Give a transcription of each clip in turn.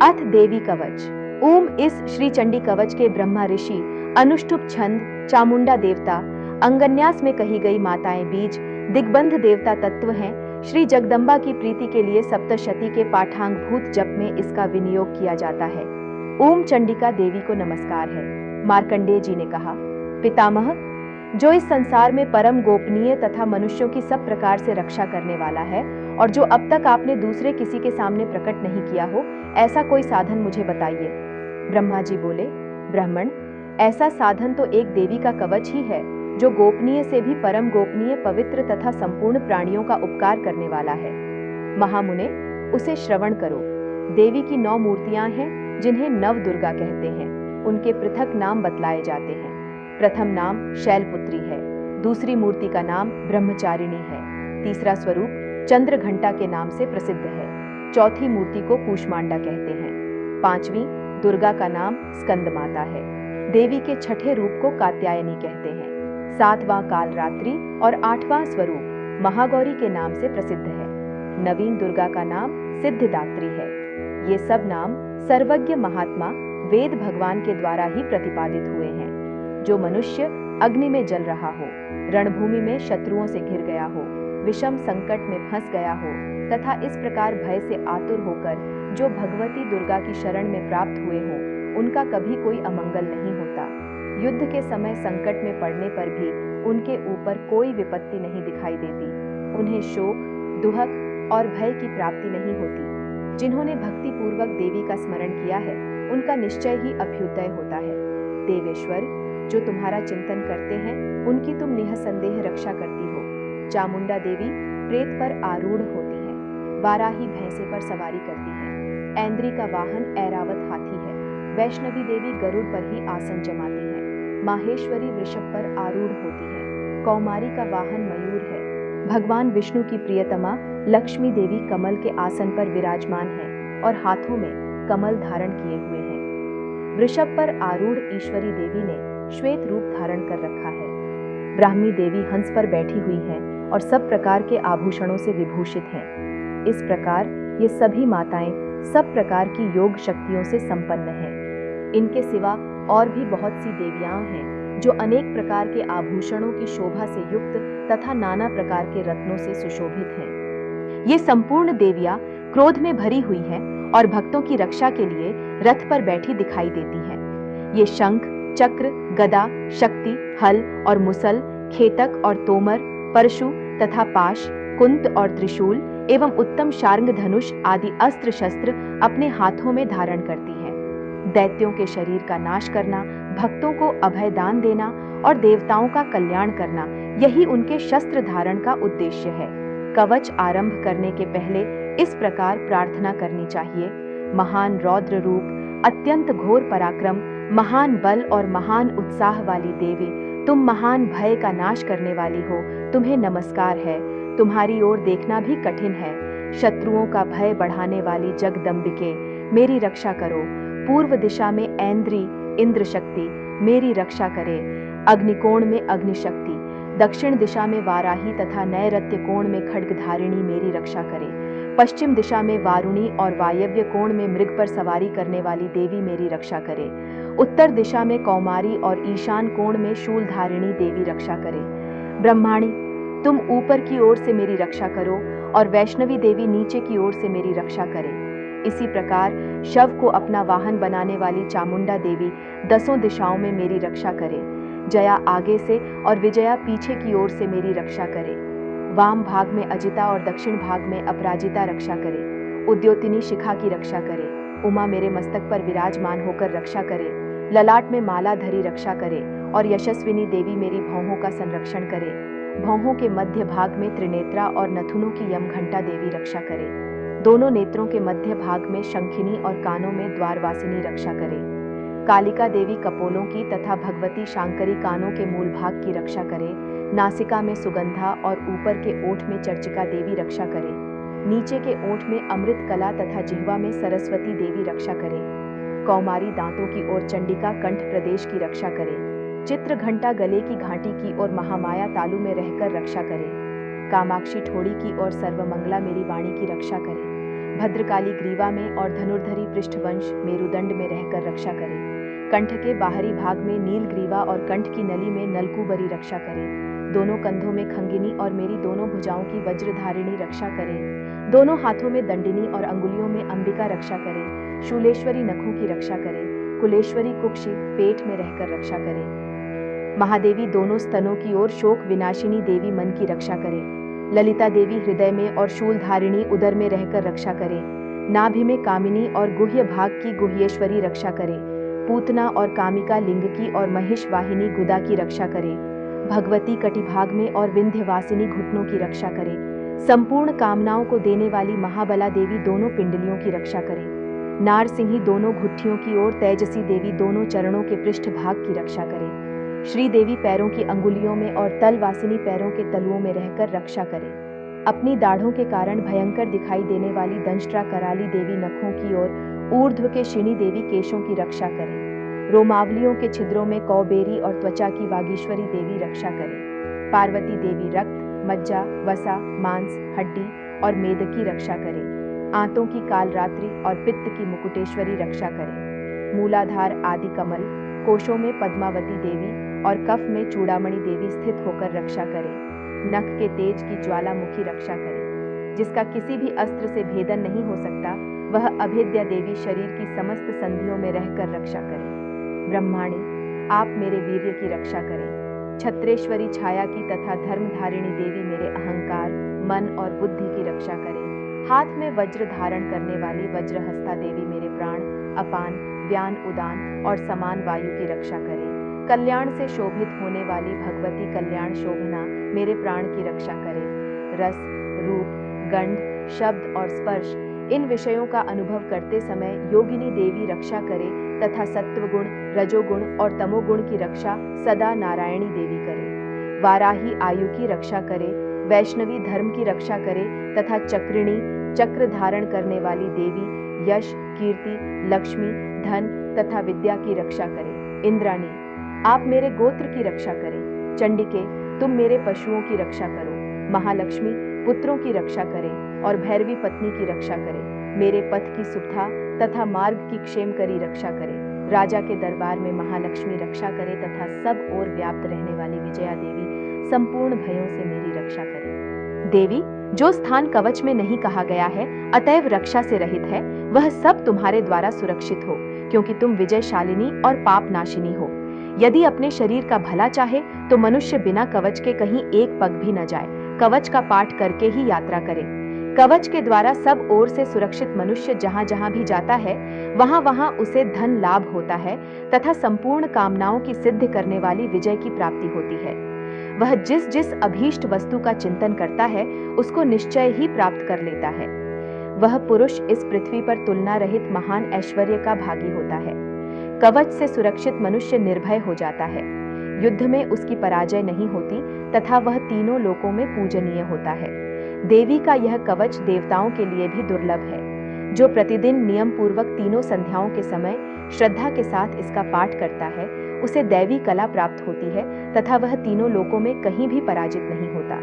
अथ देवी कवच। ओम इस श्री चंडी कवच के ब्रह्मा ऋषि, अनुष्टुप छंद, चामुंडा देवता, अंगन्यास में कही गई माताएं बीज, दिग्बंध देवता तत्व हैं। श्री जगदम्बा की प्रीति के लिए सप्तशती के पाठांगभूत जप में इसका विनियोग किया जाता है। ओम चंडिका देवी को नमस्कार है। मार्कंडेय जी ने कहा, पितामह, जो इस संसार में परम गोपनीय तथा मनुष्यों की सब प्रकार से रक्षा करने वाला है और जो अब तक आपने दूसरे किसी के सामने प्रकट नहीं किया हो, ऐसा कोई साधन मुझे बताइए। ब्रह्मा जी बोले, ब्राह्मण, ऐसा साधन तो एक देवी का कवच ही है, जो गोपनीय से भी परम गोपनीय, पवित्र तथा संपूर्ण प्राणियों का उपकार करने वाला है। महामुने, उसे श्रवण करो। देवी की 9 मूर्तियां हैं, जिन्हें नव दुर्गा कहते हैं। उनके पृथक नाम बतलाए जाते हैं। प्रथम नाम शैलपुत्री है, दूसरी मूर्ति का नाम ब्रह्मचारिणी है, तीसरा स्वरूप चंद्र घंटा के नाम से प्रसिद्ध है, चौथी मूर्ति को कूष्मांडा कहते हैं, पांचवी दुर्गा का नाम स्कंद माता है, देवी के छठे रूप को कात्यायनी कहते हैं, सातवां कालरात्रि और आठवां स्वरूप महागौरी के नाम से प्रसिद्ध है, नवीन दुर्गा का नाम सिद्धिदात्री है। ये सब नाम सर्वज्ञ महात्मा वेद भगवान के द्वारा ही प्रतिपादित हुए हैं। जो मनुष्य अग्नि में जल रहा हो, रणभूमि में शत्रुओं से घिर गया हो, विषम संकट में फंस गया हो तथा इस प्रकार भय से आतुर होकर जो भगवती दुर्गा की शरण में प्राप्त हुए हों, उनका कभी कोई अमंगल नहीं होता। युद्ध के समय संकट में पड़ने पर भी उनके ऊपर कोई विपत्ति नहीं दिखाई देती। उन्हें शोक, दुहक और भय की प्राप्ति नहीं होती। जिन्होंने भक्ति पूर्वक देवी का स्मरण किया है, उनका निश्चय ही अभ्युदय होता है। देवेश्वर, जो तुम्हारा चिंतन करते हैं, उनकी तुम निःसंदेह रक्षा करती हो। चामुंडा देवी प्रेत पर आरूढ़ होती है, वाराही भैंसे पर सवारी करती है, ऐन्द्री का वाहन ऐरावत हाथी है, वैष्णवी देवी गरुड़ पर ही आसन जमाती है, माहेश्वरी वृषभ पर आरूढ़ होती है, कौमारी का वाहन मयूर है, भगवान विष्णु की प्रियतमा लक्ष्मी देवी कमल के आसन पर विराजमान है और हाथों में कमल धारण किए हुए हैं। वृषभ पर आरूढ़ ईश्वरी देवी ने श्वेत रूप धारण कर रखा है। ब्राह्मी देवी हंस पर बैठी हुई है और सब प्रकार के आभूषणों से विभूषित हैं। इस प्रकार ये सभी माताएं सब प्रकार की योग शक्तियों से संपन्न हैं। इनके सिवा और भी बहुत सी देवियां हैं, जो अनेक प्रकार के आभूषणों की शोभा से युक्त तथा नाना प्रकार के रत्नों से सुशोभित हैं। ये संपूर्ण देवियां क्रोध में भरी हुई हैं और भक्तों की रक्षा के लिए रथ पर बैठी दिखाई देती हैं। ये शंख, चक्र, गदा, शक्ति, हल और मुसल, खेतक और तोमर, परशु तथा पाश, कुंत और त्रिशूल एवं उत्तम शार्ंग धनुष आदि अस्त्र शस्त्र अपने हाथों में धारण करती हैं। दैत्यों के शरीर का नाश करना, भक्तों को अभय दान देना और देवताओं का कल्याण करना, यही उनके शस्त्र धारण का उद्देश्य है। कवच आरंभ करने के पहले इस प्रकार प्रार्थना करनी चाहिए। महान रौद्र रूप, अत्यंत घोर पराक्रम, महान बल और महान उत्साह वाली देवी, तुम महान भय का नाश करने वाली हो, तुम्हें नमस्कार है। तुम्हारी ओर देखना भी कठिन है। शत्रुओं का भय बढ़ाने वाली जगदम्बिके, मेरी रक्षा करो। पूर्व दिशा में ऐन्द्री इंद्र शक्ति मेरी रक्षा करे। अग्निकोण में अग्निशक्ति, दक्षिण दिशा में वाराही तथा नैऋत्य कोण में खड्गधारिणी मेरी रक्षा करे। पश्चिम दिशा में वारुणी और वायव्य कोण में मृग पर सवारी करने वाली देवी मेरी रक्षा करे। उत्तर दिशा में कौमारी और ईशान कोण में शूलधारिणी देवी रक्षा करे। ब्रह्माणी, तुम ऊपर की ओर से मेरी रक्षा करो और वैष्णवी देवी नीचे की ओर से मेरी रक्षा करे। इसी प्रकार शव को अपना वाहन बनाने वाली चामुंडा देवी 10 दिशाओं में मेरी रक्षा करे। जया आगे से और विजया पीछे की ओर से मेरी रक्षा करे। वाम भाग में अजिता और दक्षिण भाग में अपराजिता रक्षा करे। उद्योतिनी शिखा की रक्षा करे। उमा मेरे मस्तक पर विराजमान होकर रक्षा करे। ललाट में माला धरी रक्षा करे और यशस्विनी देवी मेरी भौहों का संरक्षण करे। भौहों के मध्य भाग में त्रिनेत्रा और नथुनों की यमघंटा देवी रक्षा करे। दोनों नेत्रों के मध्य भाग में शंखिनी और कानों में द्वारवासिनी रक्षा करे। कालिका देवी कपोलों की तथा भगवती शांकरी कानों के मूल भाग की रक्षा करे। नासिका में सुगंधा और ऊपर के ओठ में चर्चिका देवी रक्षा करे। नीचे के ओठ में अमृत कला तथा जिह्वा में सरस्वती देवी रक्षा करे। कौमारी दांतों की ओर चंडिका कंठ प्रदेश की रक्षा करे। चित्र घंटा गले की घाटी की ओर महामाया तालु में रहकर रक्षा करे। कामाक्षी ठोड़ी की ओर सर्वमंगला मेरी वाणी की रक्षा करे। भद्रकाली ग्रीवा में और धनुर्धरी पृष्ठवंश मेरुदंड में रहकर रक्षा करे। कंठ के बाहरी भाग में नील ग्रीवा और कंठ की नली में नलकूबरी रक्षा करे। दोनों कंधों में खंगिनी और मेरी दोनों भुजाओं की वज्रधारिणी रक्षा करे। दोनों हाथों में दंडिनी और अंगुलियों में अंबिका रक्षा करे। शूलेश्वरी नखों की रक्षा करे। कुलेश्वरी कुक्षी पेट में रहकर रक्षा करे। महादेवी दोनों स्तनों की ओर शोक विनाशिनी देवी मन की रक्षा करे। ललिता देवी हृदय में और शूलधारिणी उदर में रहकर रक्षा करे। नाभि में कामिनी और गुह्य भाग की गुह्येश्वरी रक्षा करे। पूतना और कामिका लिंग की और महिष वाहिनी गुदा की रक्षा करे। भगवती कटिभाग में और विंध्यवासिनी घुटनों की रक्षा करे। संपूर्ण कामनाओं को देने वाली महाबला देवी दोनों पिंडलियों की रक्षा करे। नारसिंही दोनों घुट्टियों की ओर तेजसी देवी दोनों चरणों के पृष्ठ भाग की रक्षा करे। श्री देवी पैरों की अंगुलियों में और तलवासिनी पैरों के तलुओं में रहकर रक्षा करे। अपनी दाढ़ों के कारण भयंकर दिखाई देने वाली दंष्ट्रा कराली देवी नखों की ओर ऊर्ध्व के शिनी देवी केशों की रक्षा करे। रोमावलियों के छिद्रों में कौबेरी और त्वचा की वागीश्वरी देवी रक्षा करे। पार्वती देवी रक्त, मज्जा, वसा, मांस, हड्डी और मेद की रक्षा करे। आंतों की कालरात्रि और पित्त की मुकुटेश्वरी रक्षा करे। मूलाधार आदि कमल, कोशों में पद्मावती देवी और कफ में चूड़ामणि देवी स्थित होकर रक्षा करे। नख के तेज की ज्वालामुखी रक्षा करे। जिसका किसी भी अस्त्र से भेदन नहीं हो सकता, वह अभेद्या देवी शरीर की समस्त संधियों में रहकर रक्षा करे। ब्रह्माणी, आप मेरे वीर्य की रक्षा करें। छत्रेश्वरी छाया की तथा धर्मधारिणी देवी मेरे अहंकार, मन और बुद्धि की रक्षा करें। हाथ में वज्र धारण करने वाली वज्रहस्ता देवी मेरे प्राण, अपान, व्यान, उदान और समान वायु की रक्षा करें। कल्याण से शोभित होने वाली भगवती कल्याण शोभना मेरे प्राण की रक्षा करे। रस, रूप, गंध, शब्द और स्पर्श इन विषयों का अनुभव करते समय योगिनी देवी रक्षा करे तथा सत्वगुण, रजोगुण और तमोगुण की रक्षा सदा नारायणी देवी करे। वाराही आयु की रक्षा करे, वैष्णवी धर्म की रक्षा करे तथा चक्रिणी, चक्र धारण करने वाली देवी यश, कीर्ति, लक्ष्मी, धन तथा विद्या की रक्षा करे। इंद्राणी, आप मेरे गोत्र की रक्षा करें। चंडिके, तुम मेरे पशुओं की रक्षा करो। महालक्ष्मी, पुत्रों की रक्षा करें और भैरवी पत्नी की रक्षा करें। मेरे पथ की सुविधा तथा मार्ग की क्षेमकरी रक्षा करें। राजा के दरबार में महालक्ष्मी रक्षा करे तथा सब ओर व्याप्त रहने वाली विजया देवी संपूर्ण भयों से मेरी रक्षा करे। देवी, जो स्थान कवच में नहीं कहा गया है, अतएव रक्षा से रहित है, वह सब तुम्हारे द्वारा सुरक्षित हो, क्योंकि तुम विजयशालिनी और पाप नाशिनी हो। यदि अपने शरीर का भला चाहे तो मनुष्य बिना कवच के कहीं एक पग भी न जाए, कवच का पाठ करके ही यात्रा करे। कवच के द्वारा सब ओर से सुरक्षित मनुष्य जहां जहां भी जाता है, वहां वहां उसे धन लाभ होता है तथा संपूर्ण कामनाओं की सिद्ध करने वाली विजय की प्राप्ति होती है। वह जिस जिस अभीष्ट वस्तु का चिंतन करता है, उसको निश्चय ही प्राप्त कर लेता है। वह पुरुष इस पृथ्वी पर तुलना रहित महान ऐश्वर्य का भागी होता है। कवच से सुरक्षित मनुष्य निर्भय हो जाता है। युद्ध में उसकी पराजय नहीं होती तथा वह तीनों लोकों में पूजनीय होता है। देवी का यह कवच देवताओं के लिए भी दुर्लभ है। जो प्रतिदिन नियम पूर्वक तीनों संध्याओं के समय श्रद्धा के साथ इसका पाठ करता है, उसे दैवी कला प्राप्त होती है तथा वह तीनों लोकों में कहीं भी पराजित नहीं होता।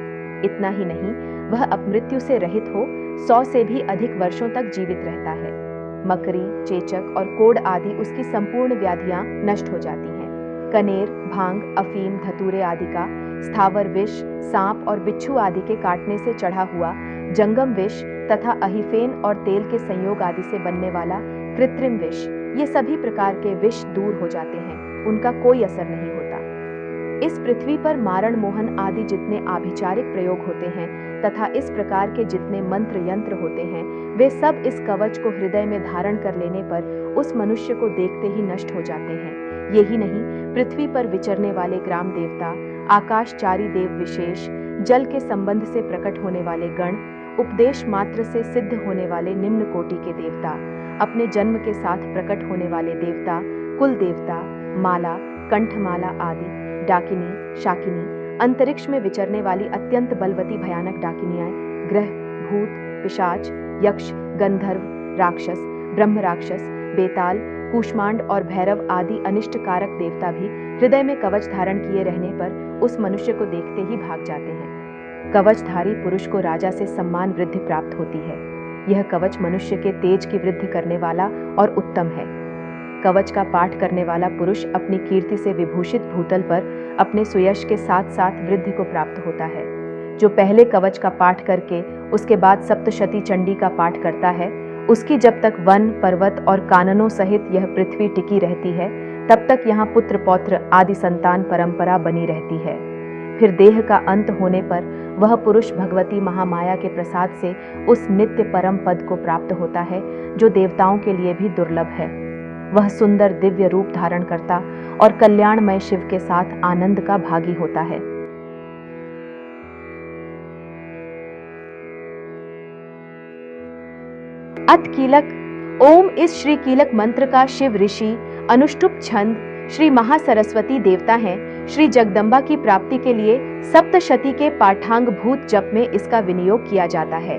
इतना ही नहीं, वह अपमृत्यु से रहित हो 100 से भी अधिक वर्षों तक जीवित रहता है। मकरी, चेचक और कोढ़ आदि उसकी संपूर्ण व्याधियां नष्ट हो जाती हैं। कनेर, भांग, अफीम, धतूरे आदि का, स्थावर विष, सांप और बिच्छू आदि के काटने से चढ़ा हुआ जंगम विष तथा अहिफेन और तेल के संयोग आदि से बनने वाला कृत्रिम विष, ये सभी प्रकार के विष दूर हो जाते हैं, उनका कोई असर नहीं होता। इस पृथ्वी पर मारण मोहन आदि जितने आभिचारिक प्रयोग होते हैं तथा इस प्रकार के जितने मंत्र यंत्र होते हैं, वे सब इस कवच को हृदय में धारण कर लेने पर उस मनुष्य को देखते ही नष्ट हो जाते हैं। यही नहीं, पृथ्वी पर विचरने वाले ग्राम देवता, आकाशचारी देव विशेष, जल के संबंध से प्रकट होने वाले गण, उपदेश मात्र से सिद्ध होने वाले निम्न कोटि के देवता, अपने जन्म के साथ प्रकट होने वाले देवता, कुल देवता, माला, कंठमाला आदि, डाकिनी, शाकिनी, अंतरिक्ष में विचरने वाली अत्यंत बलवती भयानक डाकिनियां, ग्रह, भूत, पिशाच, यक्ष, गंधर्व, राक्षस, ब्रह्म राक्षस, बेताल, कूष्मांड और भैरव आदि अनिष्ट कारक देवता भी हृदय में कवच धारण किए रहने पर उस मनुष्य को देखते ही भाग जाते हैं। कवचधारी पुरुष को राजा से सम्मान वृद्धि प्राप्त होती है। यह कवच मनुष्य के तेज की वृद्धि करने वाला और उत्तम है। कवच का पाठ करने वाला पुरुष अपनी कीर्ति से विभूषित भूतल पर अपने सुयश के साथ साथ वृद्धि को प्राप्त होता है। जो पहले कवच का पाठ करके उसके बाद सप्तशती चंडी का पाठ करता है, उसकी जब तक वन, पर्वत और काननों सहित यह पृथ्वी टिकी रहती है, तब तक यहाँ पुत्र पौत्र आदि संतान परंपरा बनी रहती है। फिर देह का अंत होने पर वह पुरुष भगवती महामाया के प्रसाद से उस नित्य परम पद को प्राप्त होता है जो देवताओं के लिए भी दुर्लभ है। वह सुंदर दिव्य रूप धारण करता और कल्याणमय शिव के साथ आनंद का भागी होता है। अत कीलक। ओम इस श्री कीलक मंत्र का शिव ऋषि अनुष्टुप छंद श्री महासरस्वती देवता हैं। श्री जगदम्बा की प्राप्ति के लिए सप्तशती के पाठांग भूत जप में इसका विनियोग किया जाता है।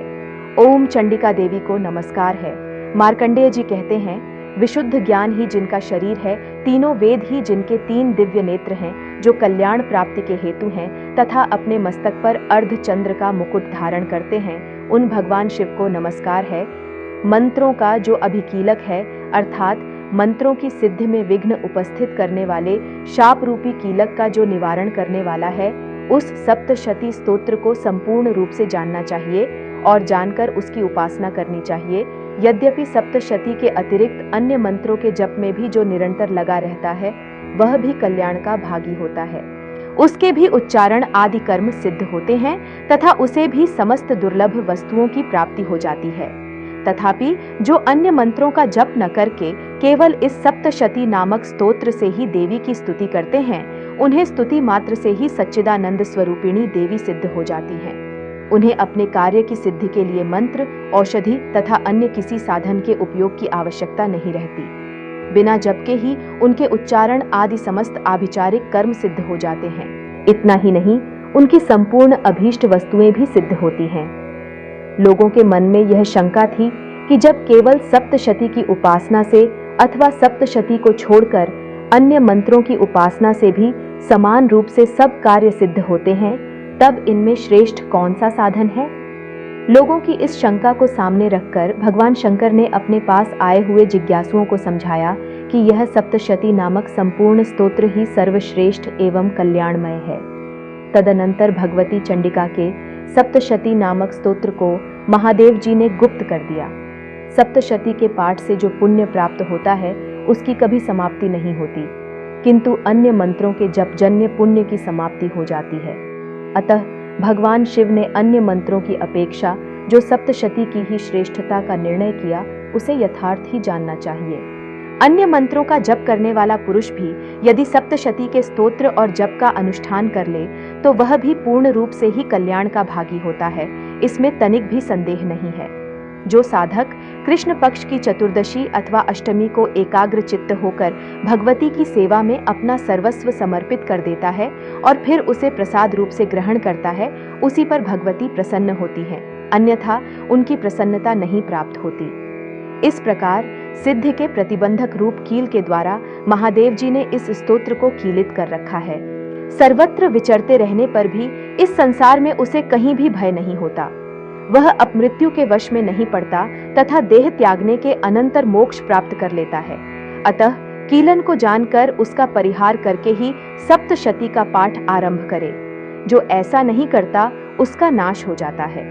ओम चंडिका देवी को नमस्कार है। मार्कंडेय जी कहते हैं, विशुद्ध ज्ञान ही जिनका शरीर है, तीनों वेद ही जिनके 3 दिव्य नेत्र हैं, जो कल्याण प्राप्ति के हेतु हैं तथा अपने मस्तक पर अर्ध चंद्र का मुकुट धारण करते हैं, उन भगवान शिव को नमस्कार है। मंत्रों का जो अभिकीलक है, अर्थात मंत्रों की सिद्धि में विघ्न उपस्थित करने वाले शाप रूपी कीलक का जो निवारण करने वाला है, उस सप्तशती स्तोत्र को संपूर्ण रूप से जानना चाहिए और जानकर उसकी उपासना करनी चाहिए। यद्यपि सप्तशती के अतिरिक्त अन्य मंत्रों के जप में भी जो निरंतर लगा रहता है, वह भी कल्याण का भागी होता है। उसके भी उच्चारण आदि कर्म सिद्ध होते हैं तथा उसे भी समस्त दुर्लभ वस्तुओं की प्राप्ति हो जाती है। तथापि जो अन्य मंत्रों का जप न करके केवल इस सप्तशती नामक स्तोत्र से ही देवी की स्तुति करते हैं, उन्हें स्तुति मात्र से ही सच्चिदानंद स्वरूपिणी देवी सिद्ध हो जाती हैं। उन्हें अपने कार्य की सिद्धि के लिए मंत्र, औषधि तथा अन्य किसी साधन के उपयोग की आवश्यकता नहीं रहती। बिना जप के ही उनके उच्चारण आदि समस्त आभिचारिक कर्म सिद्ध हो जाते हैं। इतना ही नहीं, उनकी संपूर्ण अभीष्ट वस्तुएं भी सिद्ध होती हैं। लोगों के मन में यह शंका थी कि जब केवल सप्तशती की उपासना से अथवा सप्तशती को छोड़कर अन्य मंत्रों की उपासना से भी समान रूप से सब कार्य सिद्ध होते हैं, तब इनमें श्रेष्ठ कौन सा साधन है? लोगों की इस शंका को सामने रखकर भगवान शंकर ने अपने पास आए हुए जिज्ञासुओं को समझाया कि यह सप्तशती नामक संपूर्ण स्तोत्र ही सर्वश्रेष्ठ एवं कल्याणमय है। तदनंतर भगवती चंडिका के सप्तशती नामक स्तोत्र को महादेव जी ने गुप्त कर दिया। सप्तशती के पाठ से जो पुण्य प्राप्त होता है, उसकी कभी समाप्ति नहीं होती, किंतु अन्य मंत्रों के जपजन्य पुण्य की समाप्ति हो जाती है। अतः भगवान शिव ने अन्य मंत्रों की अपेक्षा जो सप्तशती की ही श्रेष्ठता का निर्णय किया, उसे यथार्थ ही जानना चाहिए। अन्य मंत्रों का जप करने वाला पुरुष भी यदि सप्तशती के स्तोत्र और जप का अनुष्ठान कर ले, तो वह भी पूर्ण रूप से ही कल्याण का भागी होता है, इसमें तनिक भी संदेह नहीं है। जो साधक कृष्ण पक्ष की चतुर्दशी अथवा अष्टमी को एकाग्र चित्त होकर भगवती की सेवा में अपना सर्वस्व समर्पित कर देता है और फिर उसे प्रसाद रूप से ग्रहण करता है, उसी पर भगवती प्रसन्न होती है, अन्यथा उनकी प्रसन्नता नहीं प्राप्त होती। इस प्रकार सिद्धि के प्रतिबंधक रूप कील के द्वारा महादेव जी ने इस स्तोत्र को कीलित कर रखा है। सर्वत्र विचरते रहने पर भी इस संसार में उसे कहीं भी भय नहीं होता। वह अपमृत्यु के वश में नहीं पड़ता तथा देह त्यागने के अनंतर मोक्ष प्राप्त कर लेता है। अतः कीलन को जानकर उसका परिहार करके ही सप्तशती का पाठ आरंभ करे। जो ऐसा नहीं करता उसका नाश हो जाता है।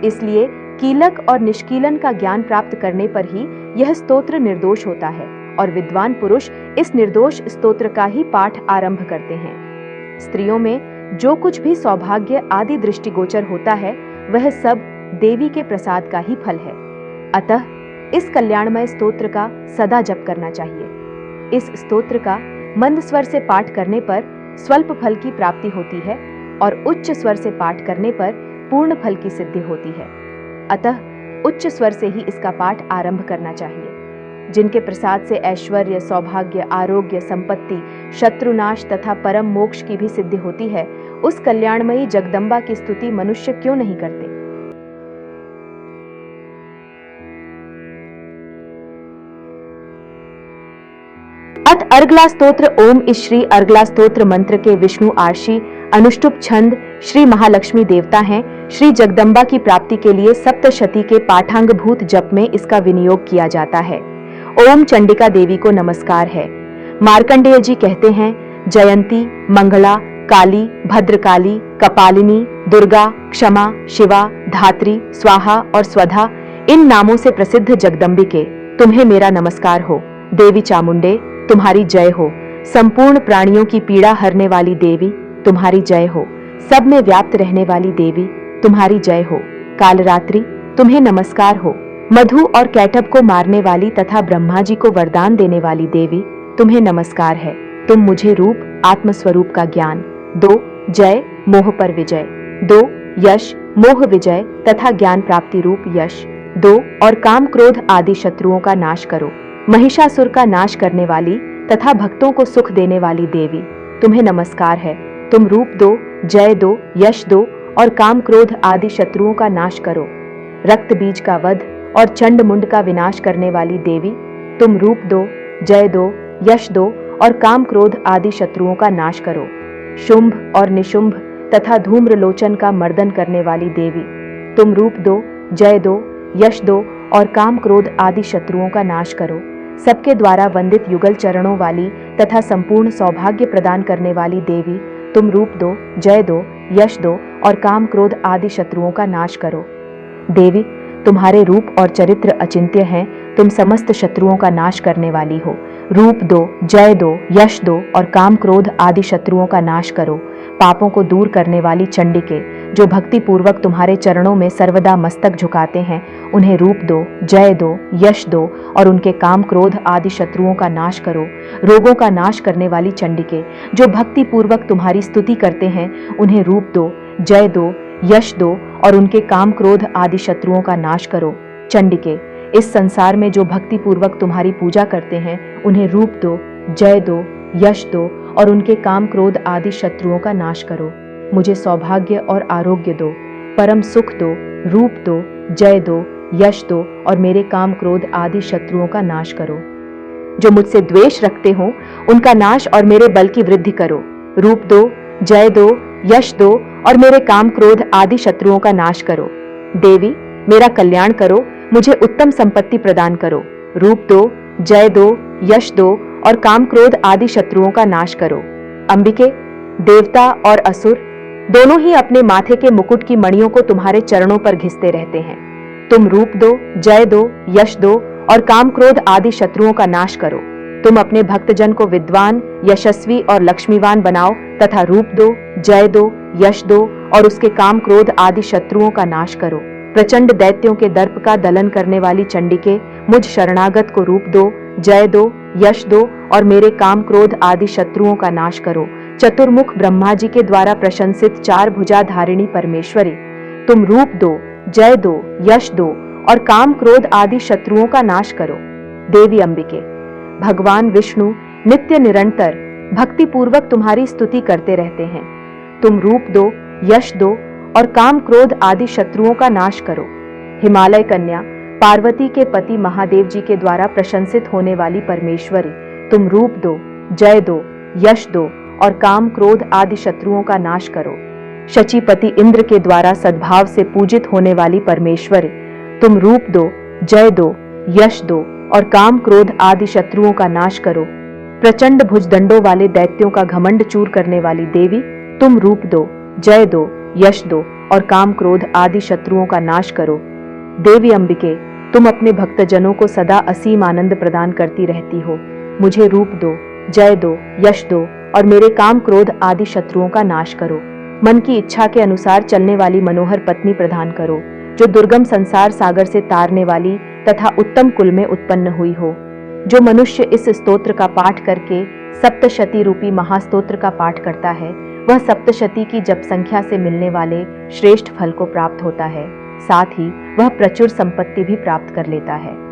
इसलिए कीलक और निष्कीलन का ज्ञान प्राप्त करने पर ही यह स्तोत्र निर्दोष होता है और विद्वान पुरुष इस निर्दोष स्तोत्र का ही पाठ आरंभ करते हैं। स्त्रियों में जो कुछ भी सौभाग्य आदि दृष्टिगोचर होता है, वह सब देवी के प्रसाद का ही फल है। अतः इस कल्याणमय स्तोत्र का सदा जप करना चाहिए। इस स्तोत्र का मंद स्वर से पाठ करने पर स्वल्प फल की प्राप्ति होती है और उच्च स्वर से पाठ करने पर पूर्ण फल की सिद्धि होती है। अतः उच्च स्वर से ही इसका पाठ आरंभ करना चाहिए। जिनके प्रसाद से ऐश्वर्य, सौभाग्य, आरोग्य, संपत्ति, शत्रुनाश तथा परम मोक्ष की भी सिद्धि होती है, उस कल्याणमयी जगदम्बा की स्तुति मनुष्य क्यों नहीं करते? अत अर्गला स्तोत्र। ओम इस श्री अर्गला स्तोत्र मंत्र के विष्णु आर्षि अनुष्टुप छंद श्री महालक्ष्मी देवता हैं। श्री जगदम्बा की प्राप्ति के लिए सप्तशती के पाठांगभूत जप में इसका विनियोग किया जाता है। ओम चंडिका देवी को नमस्कार है। मार्कंडेय जी कहते हैं, जयंती, मंगला, काली, भद्रकाली, कपालिनी, दुर्गा, क्षमा, शिवा, धात्री, स्वाहा और स्वधा, इन नामों से प्रसिद्ध जगदम्बिके, तुम्हें मेरा नमस्कार हो। देवी चामुंडे, तुम्हारी जय हो। संपूर्ण प्राणियों की पीड़ा हरने वाली देवी, तुम्हारी जय हो। सब में व्याप्त रहने वाली देवी, तुम्हारी जय हो। कालरात्रि, तुम्हें नमस्कार हो। मधु और कैटब को मारने वाली तथा ब्रह्मा जी को वरदान देने वाली देवी, तुम्हें नमस्कार है। तुम मुझे रूप, आत्मस्वरूप का ज्ञान दो। जय, मोह पर विजय दो। यश, मोह विजय तथा ज्ञान प्राप्ति रूप यश दो। और काम क्रोध आदि शत्रुओं का नाश करो। महिषासुर का नाश करने वाली तथा भक्तों को सुख देने वाली देवी, तुम्हें नमस्कार है। तुम रूप दो, जय दो, यश दो और काम क्रोध आदि शत्रुओं का नाश करो। रक्त बीज का वध और चंड मुंड का विनाश करने वाली देवी, तुम रूप दो, जय दो, यश दो और काम क्रोध आदि शत्रुओं का नाश करो। शुंभ और निशुंभ तथा धूम्रलोचन का मर्दन करने वाली देवी, तुम रूप दो, जय दो, यश दो और काम क्रोध आदि शत्रुओं का नाश करो। सबके द्वारा वंदित युगल चरणों वाली तथा संपूर्ण सौभाग्य प्रदान करने वाली देवी, तुम रूप दो, जय दो, यश दो और काम क्रोध आदि शत्रुओं का नाश करो। देवी, तुम्हारे रूप और चरित्र अचिंत्य हैं। तुम समस्त शत्रुओं का नाश करने वाली हो। रूप दो, जय दो, यश दो और काम क्रोध आदि शत्रुओं का नाश करो। पापों को दूर करने वाली चंडिके, जो भक्ति पूर्वक तुम्हारे चरणों में सर्वदा मस्तक झुकाते हैं, उन्हें रूप दो, जय दो, यश दो और उनके काम क्रोध आदि शत्रुओं का नाश करो। रोगों का नाश करने वाली चंडिके, जो भक्ति पूर्वक तुम्हारी स्तुति करते हैं, उन्हें रूप दो, जय दो, यश दो और उनके काम क्रोध आदि शत्रुओं का नाश करो। चंडिके, इस संसार में जो भक्ति पूर्वक तुम्हारी पूजा करते हैं, उन्हें रूप दो, जय दो, यश दो और उनके काम क्रोध आदि शत्रुओं का नाश करो। मुझे सौभाग्य और आरोग्य दो, परम सुख दो, रूप दो, जय दो, यश दो और मेरे काम क्रोध आदि शत्रुओं का नाश करो। जो मुझसे द्वेष रखते हो, उनका नाश और मेरे बल की वृद्धि करो। रूप दो, जय दो, यश दो और मेरे काम क्रोध आदि शत्रुओं का नाश करो। देवी, मेरा कल्याण करो, मुझे उत्तम संपत्ति प्रदान करो। रूप दो, जय दो, यश दो और काम क्रोध आदि शत्रुओं का नाश करो। अंबिके, देवता और असुर दोनों ही अपने माथे के मुकुट की मणियों को तुम्हारे चरणों पर घिसते रहते हैं। तुम रूप दो, जय दो, यश दो और काम क्रोध आदि शत्रुओं का नाश करो। तुम अपने भक्तजन को विद्वान, यशस्वी और लक्ष्मीवान बनाओ तथा रूप दो, जय दो, यश दो और उसके काम क्रोध आदि शत्रुओं का नाश करो। प्रचंड दैत्यों के दर्प का दलन करने वाली चंडिके, मुझ शरणागत को रूप दो, जय दो, यश दो और मेरे काम क्रोध आदि शत्रुओं का नाश करो। चतुर्मुख ब्रह्मा जी के द्वारा प्रशंसित चार भुजा धारिणी परमेश्वरी, तुम रूप दो, जय दो, यश दो और काम क्रोध आदि शत्रुओं का नाश करो। देवी अंबिके, भगवान विष्णु नित्य निरंतर भक्ति पूर्वक तुम्हारी स्तुति करते रहते हैं। तुम रूप दो, यश दो और काम क्रोध आदि शत्रुओं का नाश करो। हिमालय कन्या पार्वती के पति महादेव जी के द्वारा प्रशंसित होने वाली परमेश्वरी, तुम रूप दो, जय दो, यश दो और काम क्रोध आदि शत्रुओं का नाश करो। शचीपति इंद्र के द्वारा सद्भाव से पूजित होने वाली परमेश्वरी, तुम रूप दो, जय दो, यश दो और काम क्रोध आदि शत्रुओं का नाश करो। प्रचंड भुजदंडों वाले दैत्यों का घमंड चूर करने वाली देवी, तुम रूप दो, जय दो, यश दो और काम क्रोध आदि शत्रुओं का नाश करो। देवी अंबिके, तुम अपने भक्तजनों को सदा असीम आनंद प्रदान करती रहती हो। मुझे रूप दो, जय दो, यश दो और मेरे काम क्रोध आदि शत्रुओं का नाश करो। मन की इच्छा के अनुसार चलने वाली मनोहर पत्नी प्रदान करो, जो दुर्गम संसार सागर से तारने वाली तथा उत्तम कुल में उत्पन्न हुई हो। जो मनुष्य इस स्तोत्र का पाठ करके सप्तशती रूपी महास्तोत्र का पाठ करता है, वह सप्तशती की जप संख्या से मिलने वाले श्रेष्ठ फल को प्राप्त होता है। साथ ही वह प्रचुर संपत्ति भी प्राप्त कर लेता है।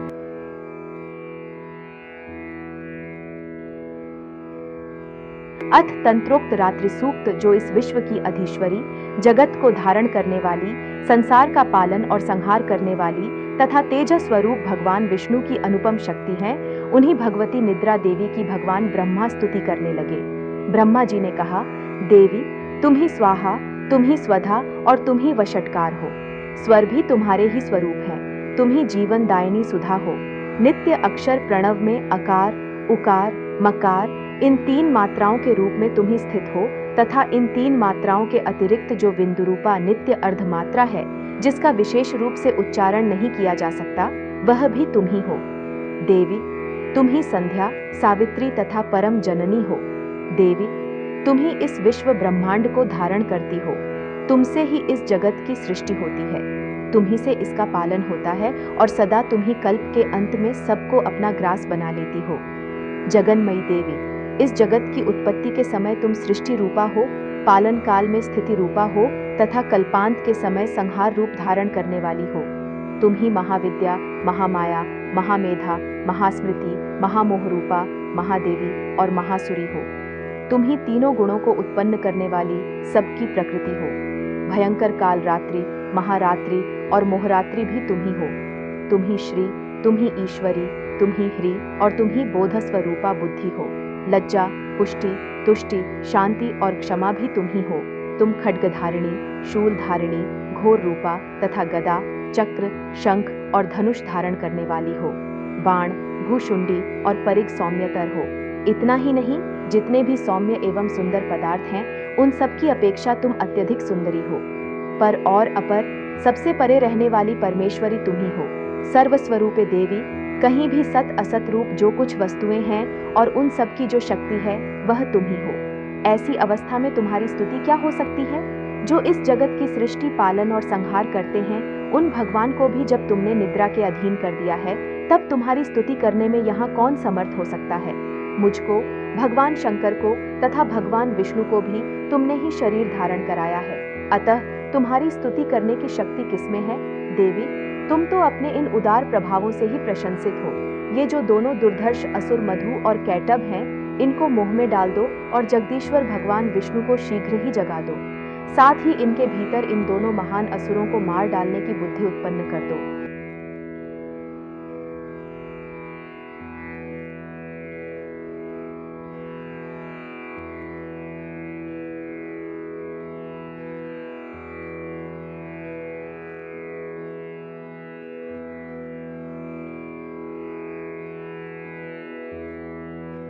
अथ तंत्रोक्त रात्रि सूक्त, जो इस विश्व की अधीश्वरी, जगत को धारण करने वाली, संसार का पालन और संहार करने वाली तथा तेजस स्वरूप भगवान विष्णु की अनुपम शक्ति है, उन्हीं भगवती निद्रा देवी की भगवान ब्रह्मा स्तुति करने लगे। ब्रह्मा जी ने कहा, देवी तुम ही स्वाहा, तुम ही स्वधा और तुम ही वशटकार हो। स्वर भी तुम्हारे ही स्वरूप हैं। तुम ही जीवन दायिनी सुधा हो। नित्य अक्षर प्रणव में अकार, उकार, मकार इन 3 मात्राओं के रूप में तुम ही स्थित हो तथा इन 3 मात्राओं के अतिरिक्त जो बिंदुरूपा नित्य अर्धमात्रा है, जिसका विशेष रूप से उच्चारण नहीं किया जा सकता, वह भी तुम ही हो। देवी, तुम ही संध्या, सावित्री तथा परम जननी हो। देवी, तुम ही इस विश्व ब्रह्मांड को धारण करती हो। तुमसे ही इस जगत की सृष्टि होती है। तुम ही से इसका पालन होता है और सदा तुम ही कल्प के अंत में सबको अपना ग्रास बना लेती हो। जगन्मयी देवी, इस जगत की उत्पत्ति के समय तुम सृष्टि रूपा हो, पालन काल में स्थिति रूपा हो तथा कल्पांत के समय संहार रूप धारण करने वाली हो। तुम ही महाविद्या, महामाया, महामेधा, महास्मृति, महामोहरूपा, महादेवी और महासुरी हो। तुम ही तीनों गुणों को उत्पन्न करने वाली सबकी प्रकृति हो। भयंकर काल रात्रि, महारात्रि और मोहरात्रि भी तुम ही हो। तुम ही श्री, तुम ही ईश्वरी, तुम ही ह्री और तुम ही बोध स्वरूपा बुद्धि हो। लज्जा, पुष्टि, तुष्टि, शांति और क्षमा भी तुम ही हो। तुम खड्गधारिणी, शूलधारिणी, घोर रूपा तथा गदा, चक्र, शंख और धनुष धारण करने वाली हो। बाण, भूशुंडी और परिग सौम्यतर हो। इतना ही नहीं, जितने भी सौम्य एवं सुंदर पदार्थ हैं, उन सब की अपेक्षा तुम अत्यधिक सुंदरी हो। पर और अपर, सबसे परे रहने वाली परमेश्वरी तुम ही हो। सर्वस्वरूपे देवी, कहीं भी सत असत रूप जो कुछ वस्तुएं हैं और उन सब की जो शक्ति है, वह तुम ही हो। ऐसी अवस्था में तुम्हारी स्तुति क्या हो सकती है? जो इस जगत की सृष्टि, पालन और संहार करते हैं, उन भगवान को भी जब तुमने निद्रा के अधीन कर दिया है, तब तुम्हारी स्तुति करने में यहाँ कौन समर्थ हो सकता है? मुझको, भगवान शंकर को तथा भगवान विष्णु को भी तुमने ही शरीर धारण कराया है। अतः तुम्हारी स्तुति करने की शक्ति किसमें है? देवी, तुम तो अपने इन उदार प्रभावों से ही प्रशंसित हो। ये जो दोनों दुर्धर्ष असुर मधु और कैटभ हैं, इनको मोह में डाल दो और जगदीश्वर भगवान विष्णु को शीघ्र ही जगा दो। साथ ही इनके भीतर इन दोनों महान असुरों को मार डालने की बुद्धि उत्पन्न कर दो।